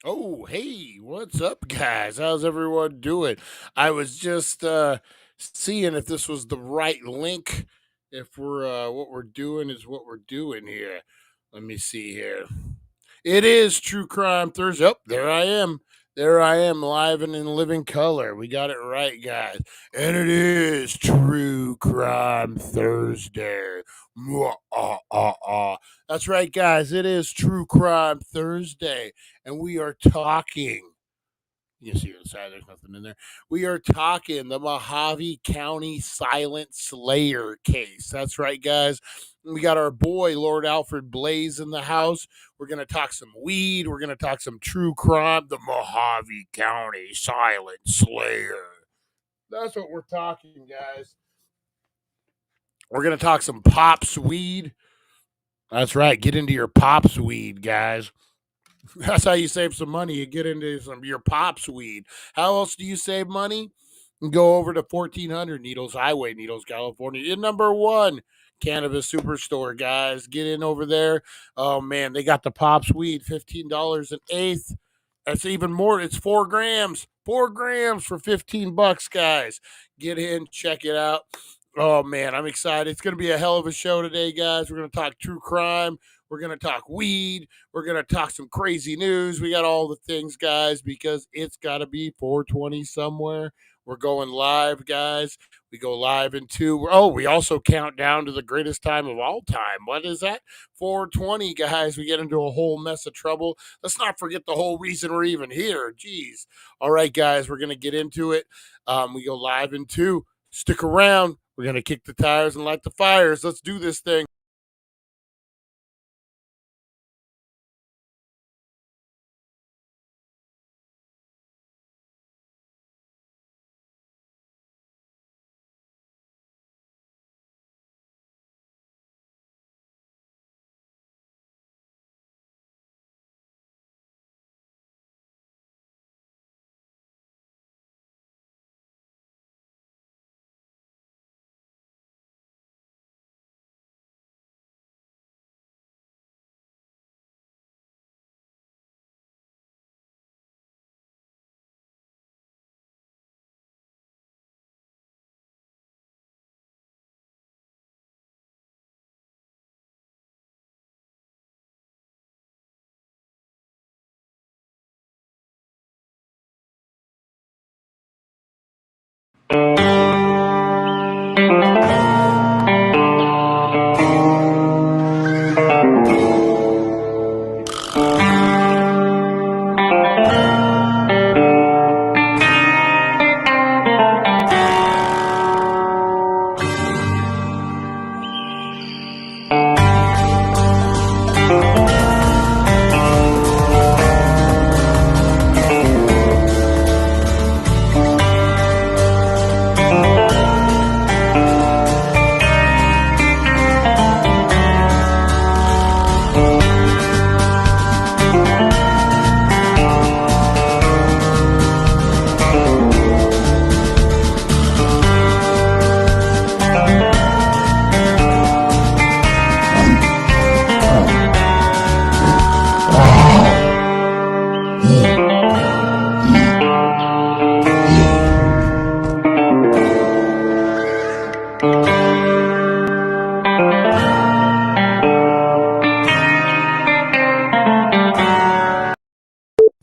Oh, hey, what's up, guys? How's everyone doing? I was just seeing if this was the right link. If we're what we're doing is what we're doing here. Let me see here. It is True Crime Thursday. Oh, there I am. There I am, live and in living color. We got it right, guys. And it is True Crime Thursday. That's right, guys. It is True Crime Thursday. And we are talking. You can see inside, there's nothing in there. We are talking the Mohave County Silent Slayer case. That's right, guys. We got our boy, Lord Alfred Blaze, in the house. We're going to talk some weed. We're going to talk some true crime. The Mohave County Silent Slayer. That's what we're talking, guys. We're going to talk some Pops weed. That's right. Get into your Pops weed, guys. That's how you save some money. You get into some your Pops weed. How else do you save money? Go over to 1400 Needles Highway, Needles, California. Your number one cannabis superstore, guys. Get in over there. Oh man, they got the Pops weed, $15 an eighth. That's even more. It's 4 grams. 4 grams for $15, guys. Get in, check it out. Oh man, I'm excited. It's gonna be a hell of a show today, guys. We're gonna talk true crime. We're going to talk weed. We're going to talk some crazy news. We got all the things, guys, because it's got to be 420 somewhere. We're going live, guys. We go live in 2. Oh, we also count down to the greatest time of all time. What is that? 420, guys. We get into a whole mess of trouble. Let's not forget the whole reason we're even here. Jeez. All right, guys, we're going to get into it. We go live in 2. Stick around. We're going to kick the tires and light the fires. Let's do this thing.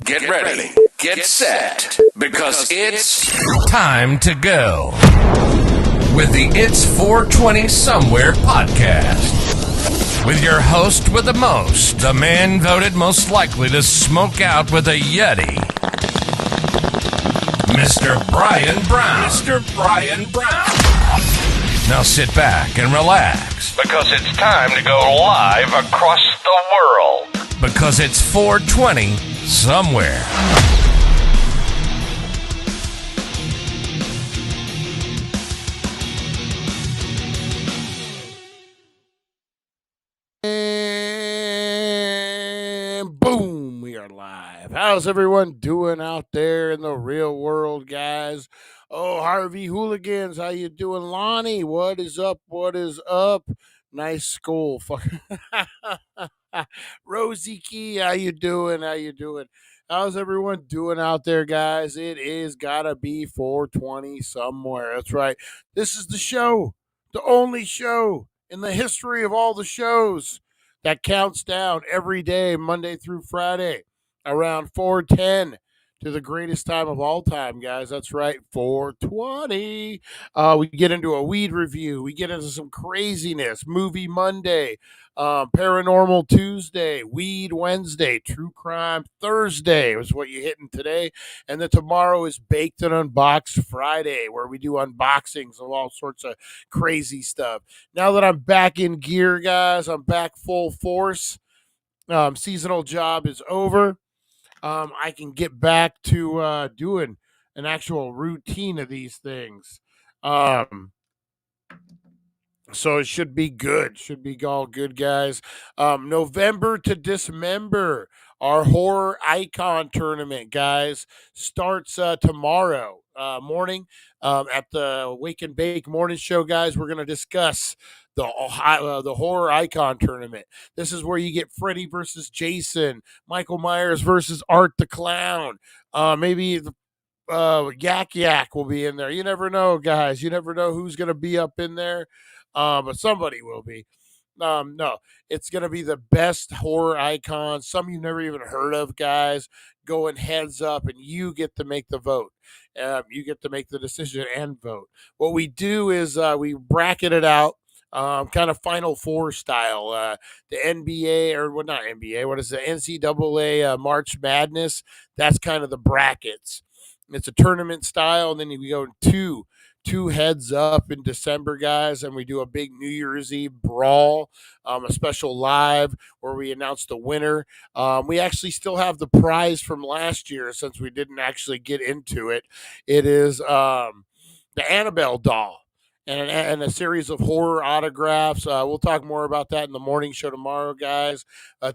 Get ready. Get set. Because it's time to go with the It's 420 Somewhere podcast. With your host with the most, the man voted most likely to smoke out with a Yeti, Mr. Brian Brown. Mr. Brian Brown. Now sit back and relax. because it's time to go live across the world. Because it's 420 somewhere. And boom, we are live. How's everyone doing out there in the real world, guys? Oh, Harvey Hooligans, how you doing? Lonnie, what is up? What is up? Nice school. Rosie Key, how you doing? How you doing? How's everyone doing out there, guys? It is gotta be 420 somewhere. That's right. This is the show, the only show in the history of all the shows that counts down every day, Monday through Friday, around 410 to the greatest time of all time, guys. That's right, 420. We get into a weed review. We get into some craziness. Movie Monday, Paranormal Tuesday, Weed Wednesday, True Crime Thursday was what you're hitting today. And then tomorrow is Baked and Unboxed Friday, where we do unboxings of all sorts of crazy stuff. Now that I'm back in gear, guys, I'm back full force. Seasonal job is over. I can get back to doing an actual routine of these things. So it should be good. Should be all good, guys. November to Dismember, our horror icon tournament, guys, starts tomorrow morning at the Wake and Bake Morning Show, guys. We're going to discuss the horror icon tournament. This is where you get Freddy versus Jason, Michael Myers versus Art the Clown. Maybe Yak Yak will be in there. You never know, guys. You never know who's going to be up in there, but somebody will be. No, it's going to be the best horror icons, some you've never even heard of, guys, going heads up, and you get to make the vote. You get to make the decision and vote. What we do is we bracket it out. Kind of Final Four style. The NBA, or what, not NBA, what is the NCAA March Madness? That's kind of the brackets. It's a tournament style, and then we go two heads up in December, guys, and we do a big New Year's Eve brawl, a special live where we announce the winner. We actually still have the prize from last year since we didn't actually get into it. It is the Annabelle doll. And a series of horror autographs. We'll talk more about that in the morning show tomorrow, guys.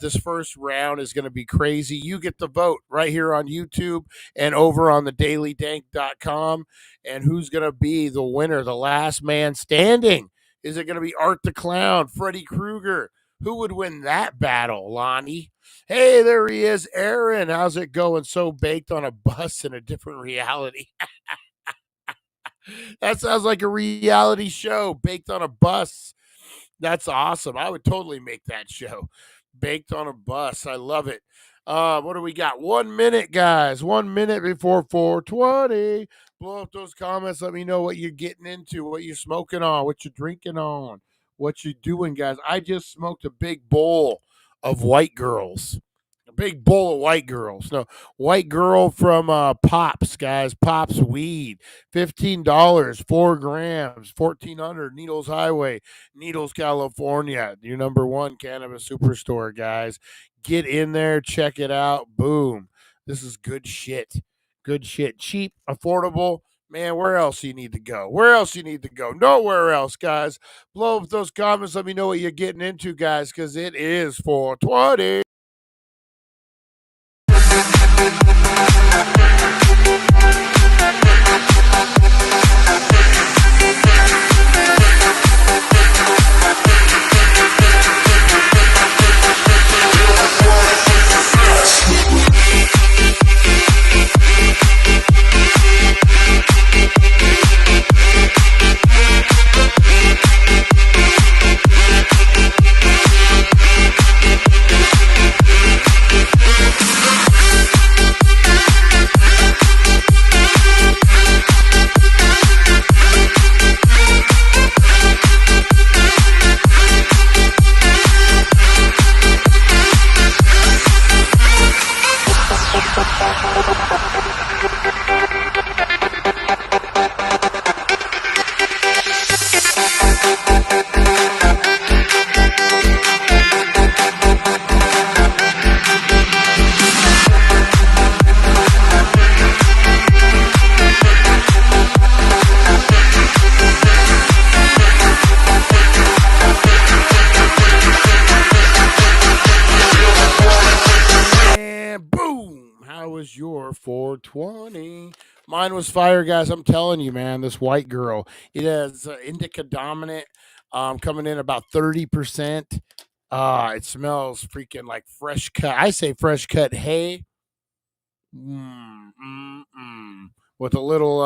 This first round is going to be crazy. You get the vote right here on YouTube and over on the dailydank.com. And who's going to be the winner, the last man standing? Is it going to be Art the Clown, Freddy Krueger? Who would win that battle, Lonnie? Hey, there he is, Aaron. How's it going? So baked on a bus in a different reality. That sounds like a reality show, Baked on a Bus. That's awesome. I would totally make that show. Baked on a Bus. I love it. What do we got? 1 minute, guys. 1 minute before 420. Blow up those comments. Let me know what you're getting into, what you're smoking on, what you're drinking on, what you're doing, guys. I just smoked a big bowl of White Girls. A big bowl of White Girls. No, White Girl from Pops, guys. Pops weed. $15, 4 grams, 1400 Needles Highway, Needles, California. Your number one cannabis superstore, guys. Get in there, check it out. Boom. This is good shit. Good shit. Cheap, affordable. Man, where else you need to go? Where else you need to go? Nowhere else, guys. Blow up those comments. Let me know what you're getting into, guys, because it is 420. Your 420. Mine was fire, guys. I'm telling you, man. This White Girl, it has indica dominant, coming in about 30%. It smells freaking like fresh cut. I say fresh cut hay. with a little.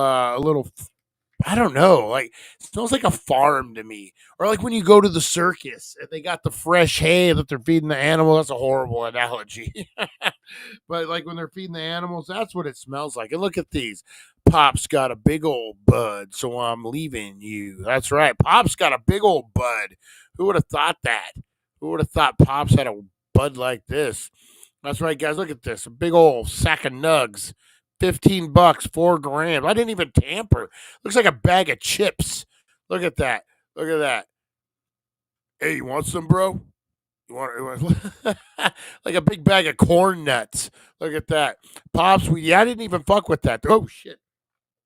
I don't know. Like smells like a farm to me, or like when you go to the circus and they got the fresh hay that they're feeding the animal. That's a horrible analogy, but like when they're feeding the animals, that's what it smells like. And look at these. Pop's got a big old bud, so I'm leaving you. That's right. Pop's got a big old bud. Who would have thought that? Who would have thought Pops had a bud like this? That's right, guys. Look at this. A big old sack of nugs. $15, 4 grams. I didn't even tamper. Looks like a bag of chips. Look at that. Look at that. Hey, you want some, bro? You want like a big bag of corn nuts. Look at that. Pops, I didn't even fuck with that. Oh shit.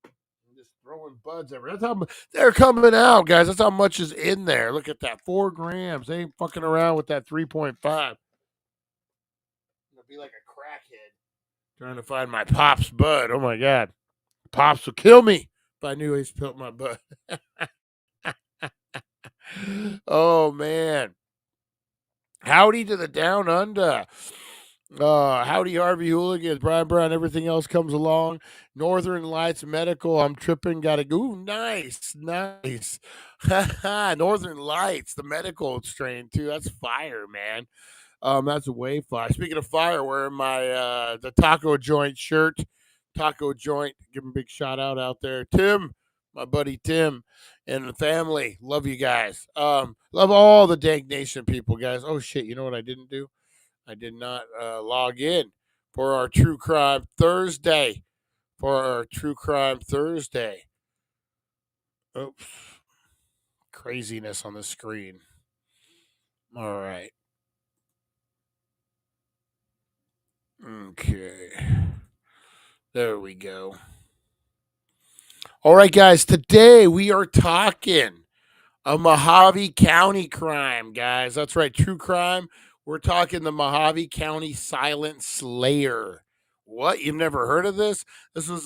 I'm just throwing buds everywhere. That's how they're coming out, guys. That's how much is in there. Look at that. 4 grams. They ain't fucking around with that 3.5. I'm gonna be like a crackhead trying to find my Pop's bud. Oh my god. Pops will kill me if I knew he spilled my bud. Oh man. Howdy to the down under. Howdy Harvey Hooligans, Brian Brown, everything else comes along. Northern Lights Medical, I'm tripping, gotta go. Ooh, nice. Northern Lights, the medical strain too. That's fire, man. That's way fire. Speaking of fire, wearing my the taco joint shirt. Taco joint. Give him a big shout out there. Tim, my buddy Tim, and the family. Love you guys. Love all the Dank Nation people, guys. Oh shit, you know what I didn't do? I did not log in for our True Crime Thursday. Oops. Craziness on the screen. All right. Okay. There we go. All right, guys. Today we are talking a Mohave County crime, guys. That's right. True crime. We're talking the Mohave County Silent Slayer. What? You've never heard of this? This was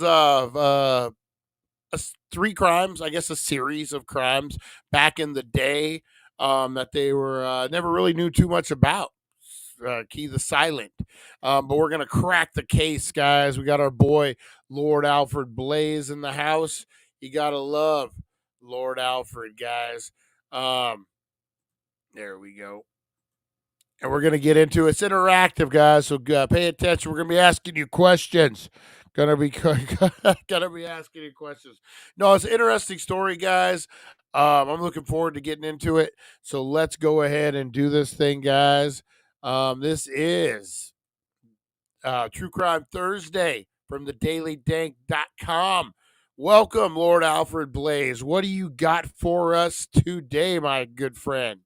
3 crimes, I guess a series of crimes back in the day that they were never really knew too much about. Key the Silent. But we're going to crack the case, guys. We got our boy, Lord Alfred Blaze, in the house. You got to love Lord Alfred, guys. There we go. And we're going to get into it. It's interactive, guys. So pay attention. We're going to be asking you questions. Gonna be asking you questions. No, it's an interesting story, guys. I'm looking forward to getting into it. So let's go ahead and do this thing, guys. This is True Crime Thursday from the dailydank.com. Welcome, Lord Alfred Blaze. What do you got for us today, my good friend?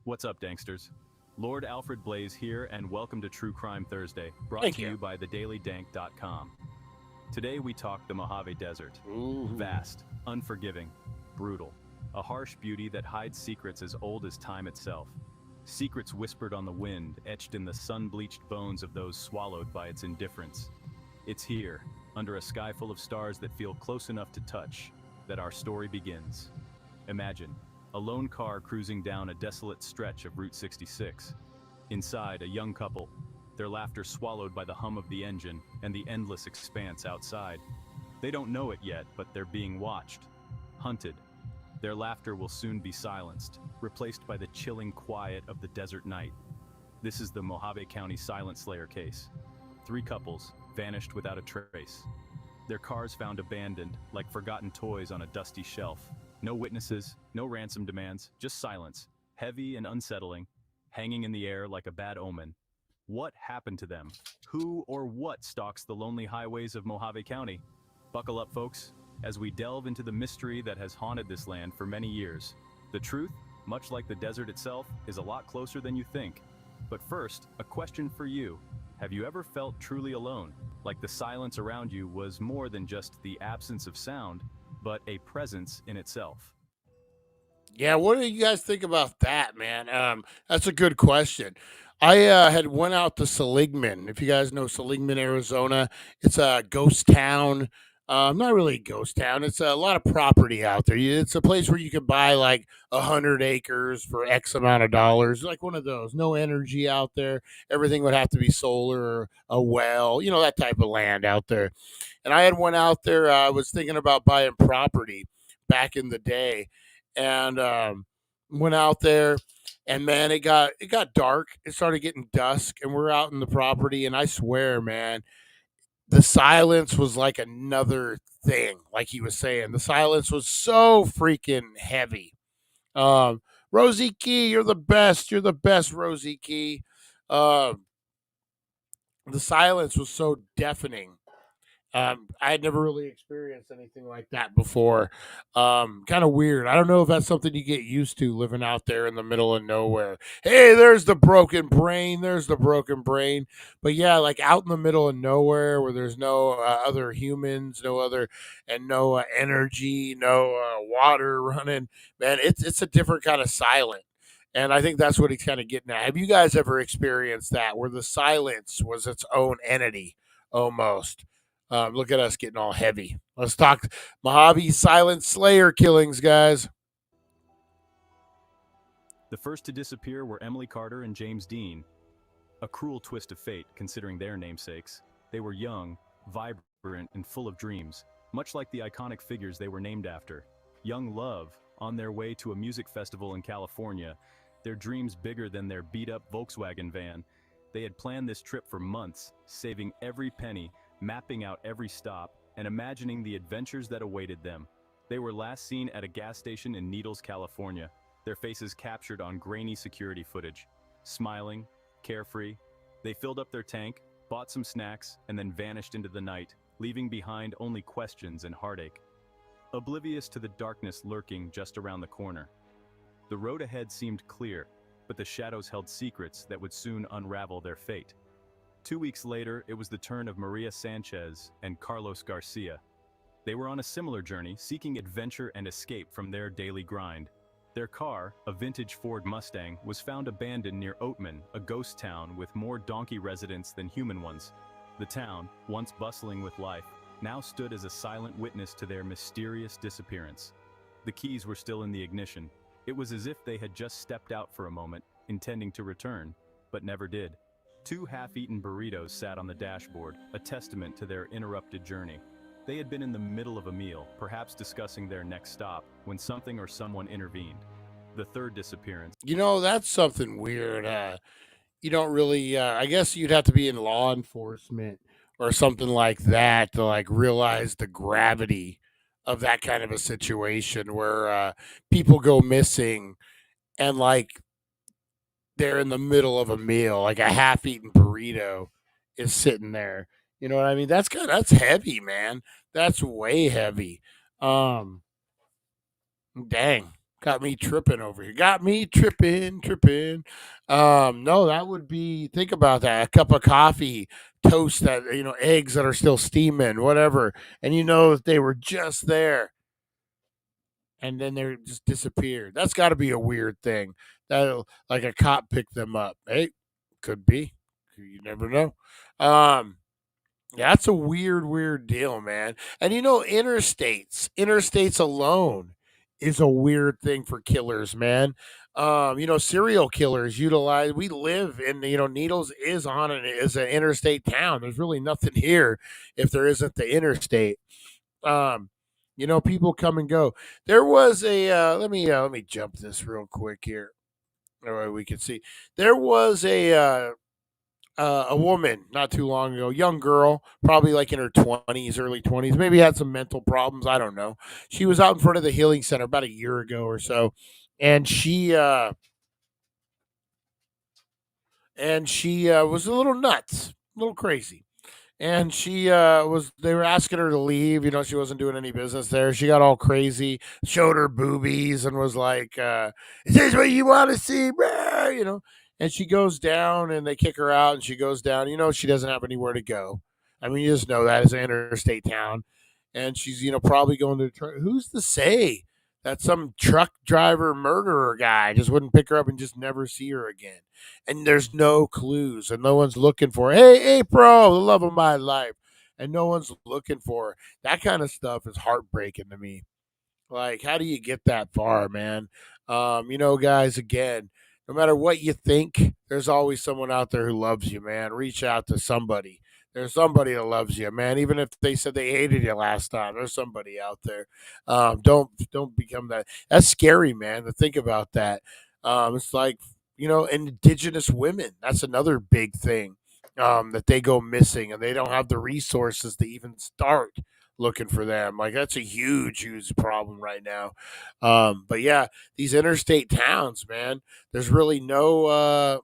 What's up, Danksters? Lord Alfred Blaze here, and welcome to True Crime Thursday, brought Thank to you. you by thedailydank.com. Today we talk the Mohave Desert. Ooh. Vast, unforgiving, brutal. A harsh beauty that hides secrets as old as time itself. Secrets whispered on the wind, etched in the sun-bleached bones of those swallowed by its indifference. It's here, under a sky full of stars that feel close enough to touch, that our story begins. Imagine a lone car cruising down a desolate stretch of Route 66. Inside, a young couple, their laughter swallowed by the hum of the engine and the endless expanse outside. They don't know it yet, but they're being watched, hunted. Their laughter will soon be silenced, replaced by the chilling quiet of the desert night. This is the Mohave County Silent Slayer case. 3 couples vanished without a trace. Their cars found abandoned, like forgotten toys on a dusty shelf. No witnesses, no ransom demands, just silence, heavy and unsettling, hanging in the air like a bad omen. What happened to them? Who or what stalks the lonely highways of Mohave County? Buckle up, folks, as we delve into the mystery that has haunted this land for many years. The truth, much like the desert itself, is a lot closer than you think. But first, a question for you. Have you ever felt truly alone? Like the silence around you was more than just the absence of sound, but a presence in itself? Yeah, what do you guys think about that, man? That's a good question. I had went out to Seligman. If you guys know Seligman, Arizona, it's a ghost town. Not really a ghost town. It's a lot of property out there. It's a place where you could buy like 100 acres for X amount of dollars, like one of those. No energy out there. Everything would have to be solar or a well, that type of land out there. And I had one out there. I was thinking about buying property back in the day, and went out there. And man, it got dark. It started getting dusk, and we're out in the property. And I swear, man, the silence was like another thing. Like he was saying, the silence was so freaking heavy. Um, Rosie Key, you're the best. You're the best, Rosie Key. Um, the silence was so deafening. I had never really experienced anything like that before. Kind of weird. I don't know if that's something you get used to living out there in the middle of nowhere. Hey, there's the broken brain. There's the broken brain. But yeah, like out in the middle of nowhere where there's no other humans, and no energy, no water running. Man, it's a different kind of silent. And I think that's what he's kind of getting at. Have you guys ever experienced that where the silence was its own entity almost? Look at us getting all heavy. Let's talk Mojave Silent Slayer killings, guys. The first to disappear were Emily Carter and James Dean. A cruel twist of fate, considering their namesakes. They were young, vibrant, and full of dreams, much like the iconic figures they were named after. Young love, on their way to a music festival in California, their dreams bigger than their beat-up Volkswagen van. They had planned this trip for months, saving every penny, mapping out every stop, and imagining the adventures that awaited them. They were last seen at a gas station in Needles, California, their faces captured on grainy security footage. Smiling, carefree, they filled up their tank, bought some snacks, and then vanished into the night, leaving behind only questions and heartache. Oblivious to the darkness lurking just around the corner. The road ahead seemed clear, but the shadows held secrets that would soon unravel their fate. 2 weeks later, it was the turn of Maria Sanchez and Carlos Garcia. They were on a similar journey, seeking adventure and escape from their daily grind. Their car, a vintage Ford Mustang, was found abandoned near Oatman, a ghost town with more donkey residents than human ones. The town, once bustling with life, now stood as a silent witness to their mysterious disappearance. The keys were still in the ignition. It was as if they had just stepped out for a moment, intending to return, but never did. 2 half-eaten burritos sat on the dashboard, a testament to their interrupted journey. They had been in the middle of a meal, perhaps discussing their next stop, when something or someone intervened. The third disappearance. That's something weird. You don't really, I guess you'd have to be in law enforcement or something like that to like realize the gravity of that kind of a situation where people go missing and like they're in the middle of a meal, like a half-eaten burrito is sitting there. You know what I mean? That's heavy, man. That's way heavy. Um, Dang, got me tripping over here. Got me tripping, tripping. No, that would be. Think about that. A cup of coffee, toast that eggs that are still steaming, whatever, and that they were just there and then they're just disappeared. That's got to be a weird thing. That like a cop picked them up. Hey, could be. You never know. Um, yeah, that's a weird, weird deal, man. And interstates alone is a weird thing for killers, man. Serial killers utilize. We live in Needles is an interstate town. There's really nothing here if there isn't the interstate. Um, people come and go. There was a let me jump this real quick here. That way we can see. There was a woman not too long ago, young girl, probably like in her 20s, early 20s, maybe had some mental problems. I don't know. She was out in front of the healing center about a year ago or so, and she was a little nuts, a little crazy. And they were asking her to leave. She wasn't doing any business there. She got all crazy, showed her boobies, and was like, "Is this what you want to see, bro?" And she goes down, and they kick her out, and she goes down. She doesn't have anywhere to go. I mean, you just know that it's an interstate town, and she's probably going to try. Who's to say that some truck driver murderer guy just wouldn't pick her up and just never see her again? And there's no clues, and no one's looking for, hey, April, the love of my life. and no one's looking for her. That kind of stuff is heartbreaking to me. Like, how do you get that far, man? Guys, again, no matter what you think, there's always someone out there who loves you, man. Reach out to somebody. There's somebody that loves you, man. Even if they said they hated you last time, there's somebody out there. Don't become that. That's scary, man. To think about that. It's like indigenous women. That's another big thing. That they go missing and they don't have the resources to even start looking for them. Like that's a huge problem right now. But yeah, these interstate towns, man, there's really no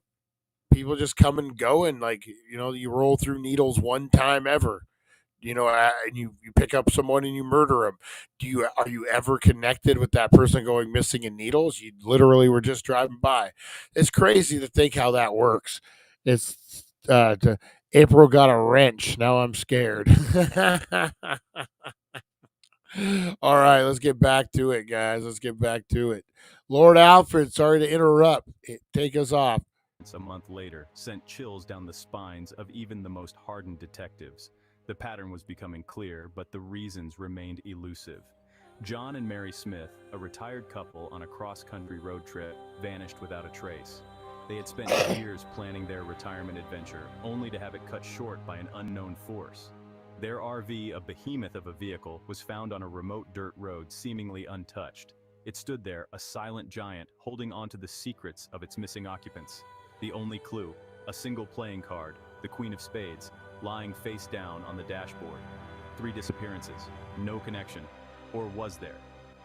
people just come and go, and like you roll through Needles one time ever. And you pick up someone and you murder them. Are you ever connected with that person going missing in Needles? You literally were just driving by. It's crazy to think how that works. It's April got a wrench. Now I'm scared. All right, let's get back to it, guys. Let's get back to it. Lord Alfred, sorry to interrupt. Take us off. A month later sent chills down the spines of even the most hardened detectives. The pattern was becoming clear, but the reasons remained elusive. John and Mary Smith, a retired couple on a cross-country road trip, vanished without a trace. They had spent years planning their retirement adventure, only to have it cut short by an unknown force. Their RV, a behemoth of a vehicle, was found on a remote dirt road, seemingly untouched. It stood there, a silent giant, holding onto the secrets of its missing occupants. The only clue, a single playing card, the Queen of Spades, lying face down on the dashboard. 3 disappearances, no connection. Or was there?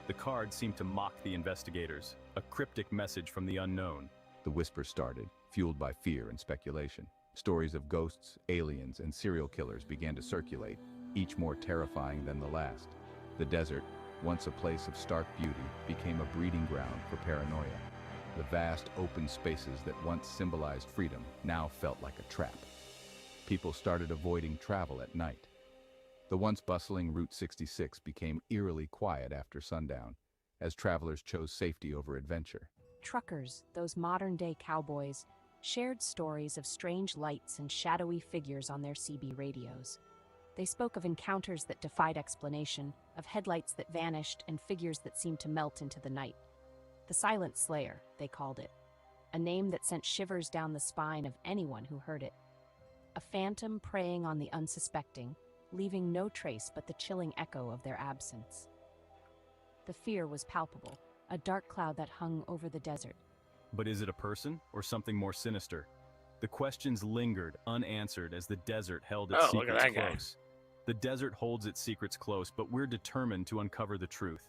The card seemed to mock the investigators, a cryptic message from the unknown. The whisper started, fueled by fear and speculation. Stories of ghosts, aliens, and serial killers began to circulate, each more terrifying than the last. The desert, once a place of stark beauty, became a breeding ground for paranoia. The vast open spaces that once symbolized freedom now felt like a trap. People started avoiding travel at night. The once bustling Route 66 became eerily quiet after sundown, as travelers chose safety over adventure. Truckers, those modern-day cowboys, shared stories of strange lights and shadowy figures on their CB radios. They spoke of encounters that defied explanation, of headlights that vanished and figures that seemed to melt into the night. The Silent Slayer, they called it, a name that sent shivers down the spine of anyone who heard it. A phantom preying on the unsuspecting, leaving no trace but the chilling echo of their absence. The fear was palpable, a dark cloud that hung over the desert. But is it a person or something more sinister? The questions lingered unanswered as the desert held its secrets close. The desert holds its secrets close, but we're determined to uncover the truth.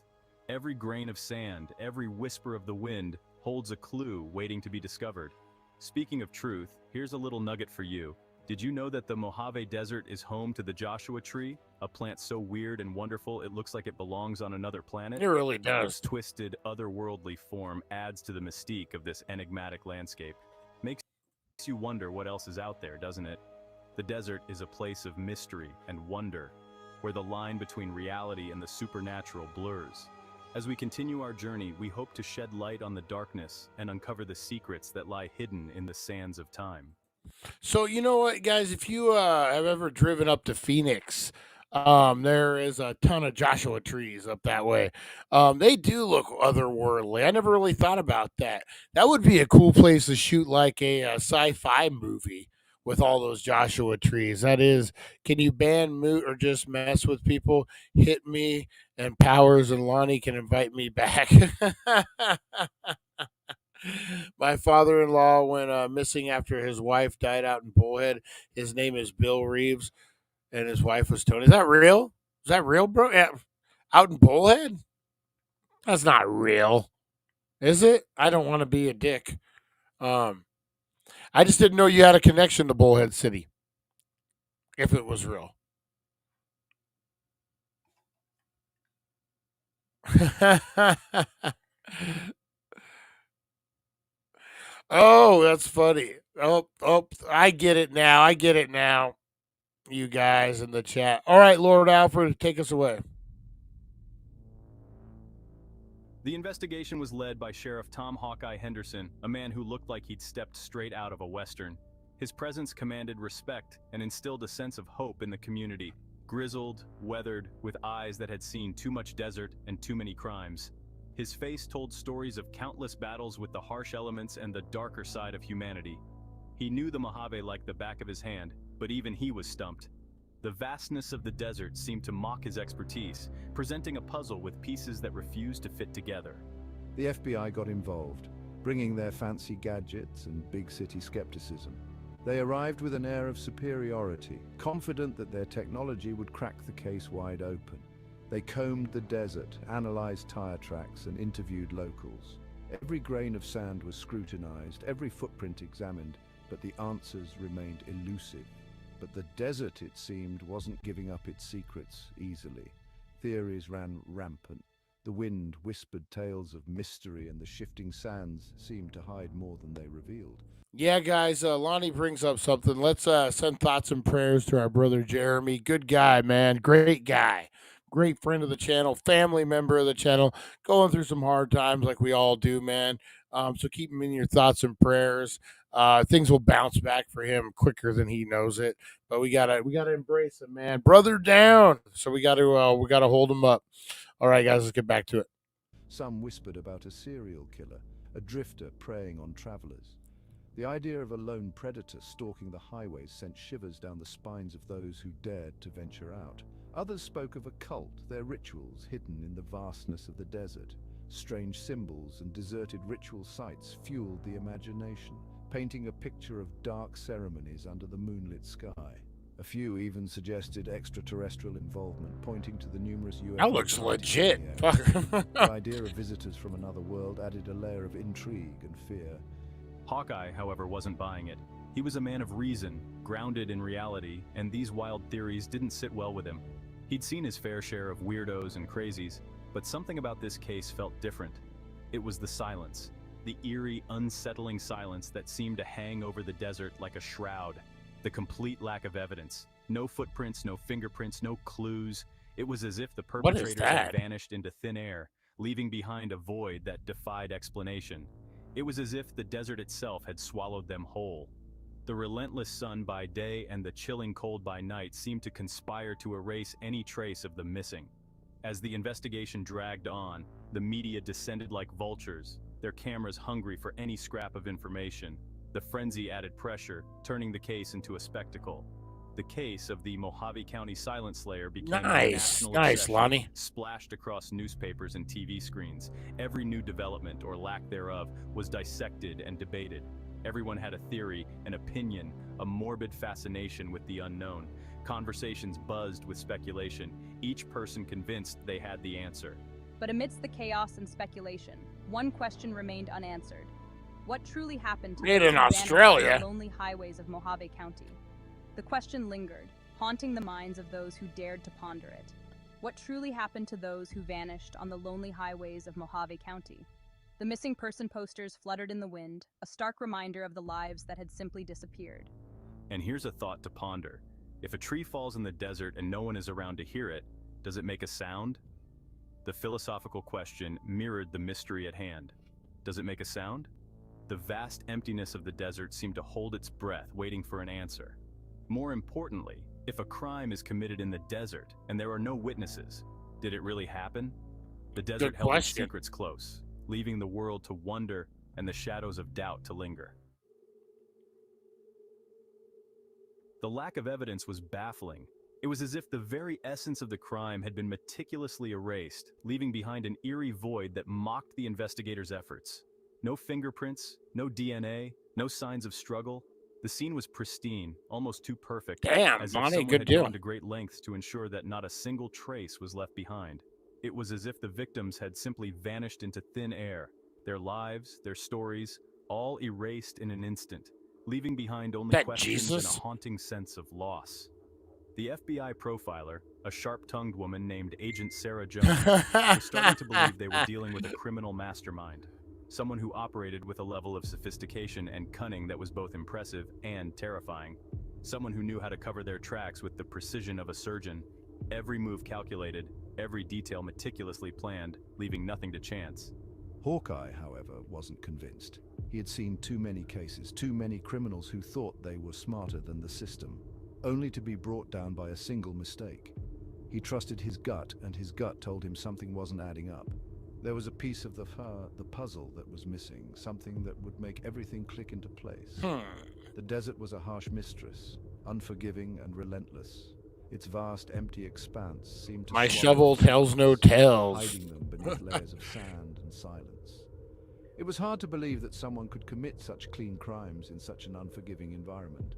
Every grain of sand, every whisper of the wind holds a clue waiting to be discovered. Speaking of truth, here's a little nugget for you. Did you know that the Mohave Desert is home to the Joshua tree? A plant so weird and wonderful it looks like it belongs on another planet? It really does. Its twisted, otherworldly form adds to the mystique of this enigmatic landscape. Makes you wonder what else is out there, doesn't it? The desert is a place of mystery and wonder, where the line between reality and the supernatural blurs. As we continue our journey, we hope to shed light on the darkness and uncover the secrets that lie hidden in the sands of time. So you know what, guys? If you have ever driven up to Phoenix, there is a ton of Joshua trees up that way. They do look otherworldly. I never really thought about that. That would be a cool place to shoot like a sci-fi movie with all those Joshua trees. That is, can you ban moot or just mess with people? Hit me, and Powers and Lonnie can invite me back. My father-in-law went missing after his wife died out in Bullhead. His name is Bill Reeves, and his wife was Tony. Is that real? Is that real, bro? Yeah. Out in Bullhead? That's not real. Is it? I don't want to be a dick. I just didn't know you had a connection to Bullhead City. If it was real. Oh, that's funny. Oh, I get it now. I get it now. You guys in the chat. All right, Lord Alfred, take us away. The investigation was led by Sheriff Tom Hawkeye Henderson, a man who looked like he'd stepped straight out of a Western. His presence commanded respect and instilled a sense of hope in the community. Grizzled, weathered, with eyes that had seen too much desert and too many crimes. His face told stories of countless battles with the harsh elements and the darker side of humanity. He knew the Mojave like the back of his hand, but even he was stumped. The vastness of the desert seemed to mock his expertise, presenting a puzzle with pieces that refused to fit together. The FBI got involved, bringing their fancy gadgets and big city skepticism. They arrived with an air of superiority, confident that their technology would crack the case wide open. They combed the desert, analyzed tire tracks, and interviewed locals. Every grain of sand was scrutinized, every footprint examined, but the answers remained elusive. But the desert, it seemed, wasn't giving up its secrets easily. Theories ran rampant. The wind whispered tales of mystery, and the shifting sands seemed to hide more than they revealed. Yeah, guys, Lonnie brings up something. Let's send thoughts and prayers to our brother Jeremy. Good guy, man. Great guy. Great friend of the channel, family member of the channel, going through some hard times like we all do, man. So keep him in your thoughts and prayers. Things will bounce back for him quicker than he knows it. But we gotta embrace him, man. Brother down. So we gotta hold him up. All right, guys, let's get back to it. Some whispered about a serial killer, a drifter preying on travelers. The idea of a lone predator stalking the highways sent shivers down the spines of those who dared to venture out. Others spoke of a cult, their rituals hidden in the vastness of the desert. Strange symbols and deserted ritual sites fueled the imagination, painting a picture of dark ceremonies under the moonlit sky. A few even suggested extraterrestrial involvement, pointing to the numerous UFOs. That looks legit. The idea of visitors from another world added a layer of intrigue and fear. Hawkeye, however, wasn't buying it. He was a man of reason, grounded in reality, and these wild theories didn't sit well with him. He'd seen his fair share of weirdos and crazies, but something about this case felt different. It was the silence, the eerie, unsettling silence that seemed to hang over the desert like a shroud. The complete lack of evidence. No footprints, no fingerprints, no clues. It was as if the perpetrators had vanished into thin air, leaving behind a void that defied explanation. It was as if the desert itself had swallowed them whole. The relentless sun by day and the chilling cold by night seemed to conspire to erase any trace of the missing. As the investigation dragged on, the media descended like vultures, their cameras hungry for any scrap of information. The frenzy added pressure, turning the case into a spectacle. The case of the Mohave County Silent Slayer became a national obsession, Lonnie. splashed across newspapers and TV screens. Every new development, or lack thereof, was dissected and debated. Everyone had a theory, an opinion, a morbid fascination with the unknown. Conversations buzzed with speculation, each person convinced they had the answer. But amidst the chaos and speculation, one question remained unanswered. What truly happened to Made those in who vanished Australia. on the lonely highways of Mohave County? The question lingered, haunting the minds of those who dared to ponder it. What truly happened to those who vanished on the lonely highways of Mohave County? The missing person posters fluttered in the wind, a stark reminder of the lives that had simply disappeared. And here's a thought to ponder. If a tree falls in the desert and no one is around to hear it, does it make a sound? The philosophical question mirrored the mystery at hand. Does it make a sound? The vast emptiness of the desert seemed to hold its breath, waiting for an answer. More importantly, if a crime is committed in the desert and there are no witnesses, did it really happen? The desert held its secrets close, leaving the world to wonder and the shadows of doubt to linger. The lack of evidence was baffling. It was as if the very essence of the crime had been meticulously erased, leaving behind an eerie void that mocked the investigators' efforts. No fingerprints, no DNA, no signs of struggle. The scene was pristine, almost too perfect. Damn, as if Bonnie, someone good had deal. gone to great lengths to ensure that not a single trace was left behind. It was as if the victims had simply vanished into thin air, their lives, their stories, all erased in an instant, leaving behind only questions and a haunting sense of loss. The FBI profiler, a sharp-tongued woman named Agent Sarah Jones, was starting to believe they were dealing with a criminal mastermind. Someone who operated with a level of sophistication and cunning that was both impressive and terrifying. Someone who knew how to cover their tracks with the precision of a surgeon. Every move calculated, every detail meticulously planned, leaving nothing to chance. Hawkeye, however, wasn't convinced. He had seen too many cases, too many criminals who thought they were smarter than the system. only to be brought down by a single mistake. He trusted his gut, and his gut told him something wasn't adding up. There was a piece of the puzzle that was missing, something that would make everything click into place. The desert was a harsh mistress, unforgiving and relentless. Its vast, empty expanse seemed to My swallow shovel tells no secrets, tales. hiding them beneath layers of sand and silence. It was hard to believe that someone could commit such clean crimes in such an unforgiving environment.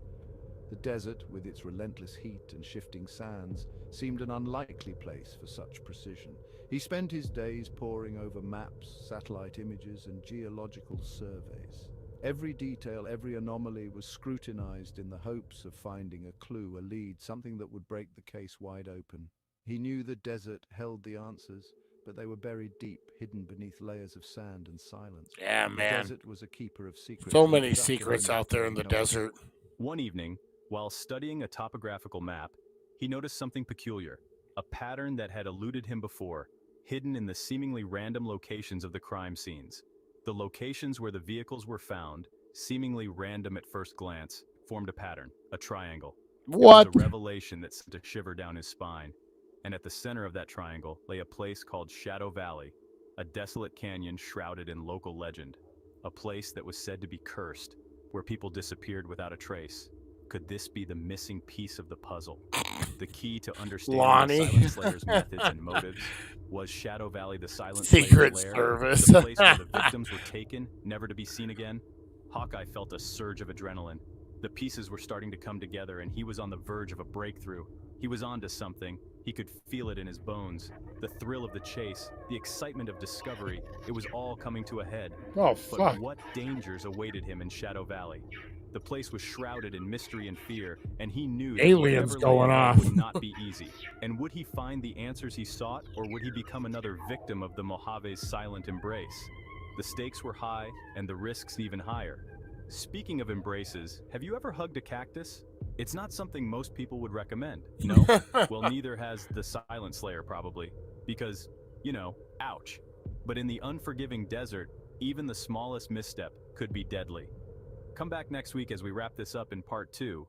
The desert, with its relentless heat and shifting sands, seemed an unlikely place for such precision. He spent his days poring over maps, satellite images, and geological surveys. Every detail, every anomaly was scrutinized in the hopes of finding a clue, a lead, something that would break the case wide open. He knew the desert held the answers, but they were buried deep, hidden beneath layers of sand and silence. Yeah, The man. desert was a keeper of secrets. So and many productive secrets only out there in the for those desert. One evening, while studying a topographical map, he noticed something peculiar, a pattern that had eluded him before, hidden in the seemingly random locations of the crime scenes. The locations where the vehicles were found, seemingly random at first glance, formed a pattern, a triangle. What? It was a revelation that sent a shiver down his spine. And at the center of that triangle lay a place called Shadow Valley, a desolate canyon shrouded in local legend, a place that was said to be cursed, where people disappeared without a trace. Could this be the missing piece of the puzzle? The key to understanding Lonnie. the Silent Slayer's methods and motives? Was Shadow Valley the Silent Secret Slayer's lair? Service. The place where the victims were taken, never to be seen again? Hawkeye felt a surge of adrenaline. The pieces were starting to come together, and he was on the verge of a breakthrough. He was onto something. He could feel it in his bones. The thrill of the chase, the excitement of discovery, it was all coming to a head. Oh, But fuck. what dangers awaited him in Shadow Valley? The place was shrouded in mystery and fear, and he knew that Aliens whatever lay going ahead off. would not be easy. And would he find the answers he sought, or would he become another victim of the Mojave's silent embrace? The stakes were high, and the risks even higher. Speaking of embraces, have you ever hugged a cactus? It's not something most people would recommend, no? Well, neither has the Silent Slayer probably, because, ouch. But in the unforgiving desert, even the smallest misstep could be deadly. Come back next week as we wrap this up in part 2.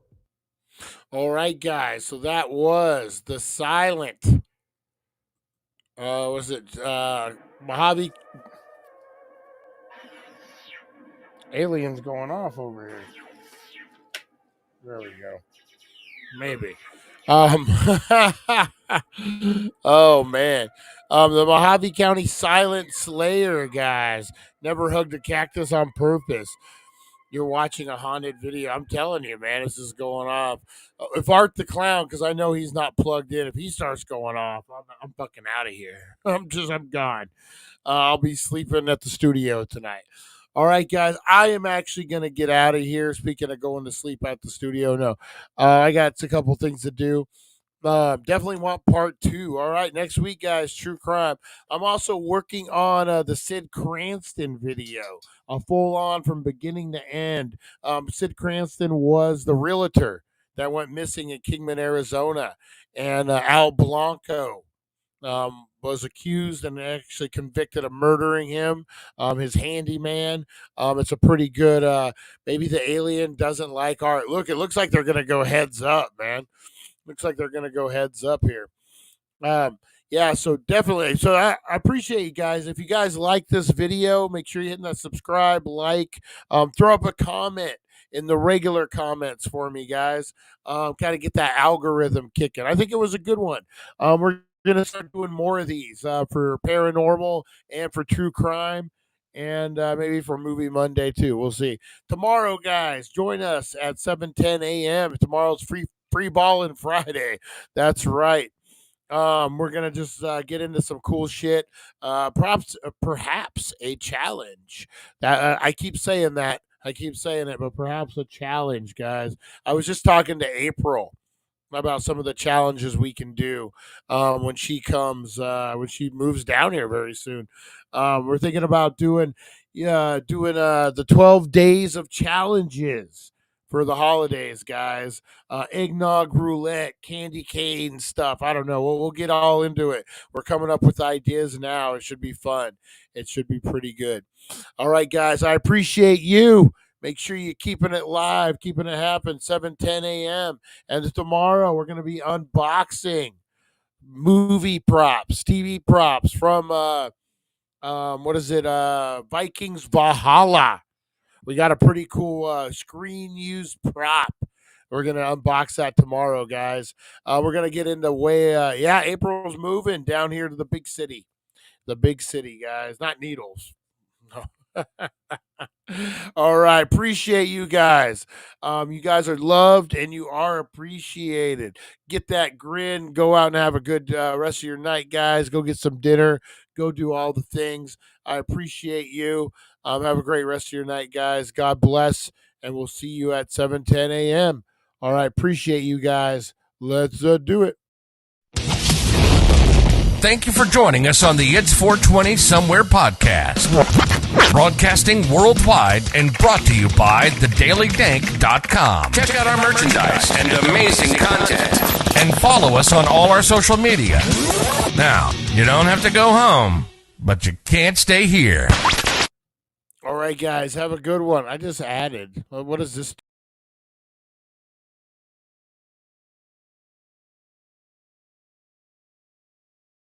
All right, guys. So that was the silent. Was it Mojave? Aliens going off over here. There we go. Maybe. Oh man. The Mohave County Silent Slayer, guys. Never hugged a cactus on purpose. You're watching a haunted video. I'm telling you, man, this is going off. If Art the Clown, because I know he's not plugged in, if he starts going off, I'm fucking out of here. I'm gone. I'll be sleeping at the studio tonight. All right, guys, I am actually going to get out of here. Speaking of going to sleep at the studio, no, I got a couple things to do. Definitely want part 2. All right, next week, guys, true crime. I'm also working on the Sid Cranston video, a full on from beginning to end. Sid Cranston was the realtor that went missing in Kingman, Arizona, and Al Blanco was accused and actually convicted of murdering him. His handyman. It's a pretty good. Maybe the alien doesn't like art. Look, it looks like they're gonna go heads up, man. Looks like they're gonna go heads up here. Yeah, so definitely. So I appreciate you guys. If you guys like this video, make sure you're hitting that subscribe, like, throw up a comment in the regular comments for me, guys. Kind of get that algorithm kicking. I think it was a good one. We're gonna start doing more of these for paranormal and for true crime. And maybe for Movie Monday too. We'll see. Tomorrow, guys, join us at 7:10 a.m. Tomorrow's free balling Friday. That's right. We're gonna just get into some cool shit. Perhaps a challenge. That I keep saying that. I keep saying it, but perhaps a challenge, guys. I was just talking to April about some of the challenges we can do when she comes, when she moves down here very soon. We're thinking about doing the 12 days of challenges for the holidays, guys. Eggnog roulette, candy cane stuff. I don't know. We'll get all into it. We're coming up with ideas now. It should be fun. It should be pretty good. All right, guys. I appreciate you. Make sure you're keeping it live, keeping it happen, 7:10 a.m. And tomorrow we're going to be unboxing movie props, TV props from Vikings Valhalla. We got a pretty cool screen used prop. We're going to unbox that tomorrow, guys. We're going to get into April's moving down here to the big city. The big city, guys. Not Needles. No. All right. Appreciate you guys. You guys are loved and you are appreciated. Get that grin. Go out and have a good rest of your night, guys. Go get some dinner. Go do all the things. I appreciate you. Have a great rest of your night, guys. God bless. And we'll see you at 7:10 a.m. All right. Appreciate you guys. Let's do it. Thank you for joining us on the It's 420 Somewhere podcast. Broadcasting worldwide and brought to you by thedailydank.com. Check out our merchandise and amazing content. And follow us on all our social media. Now, you don't have to go home, but you can't stay here. All right, guys. Have a good one. I just added. What is this?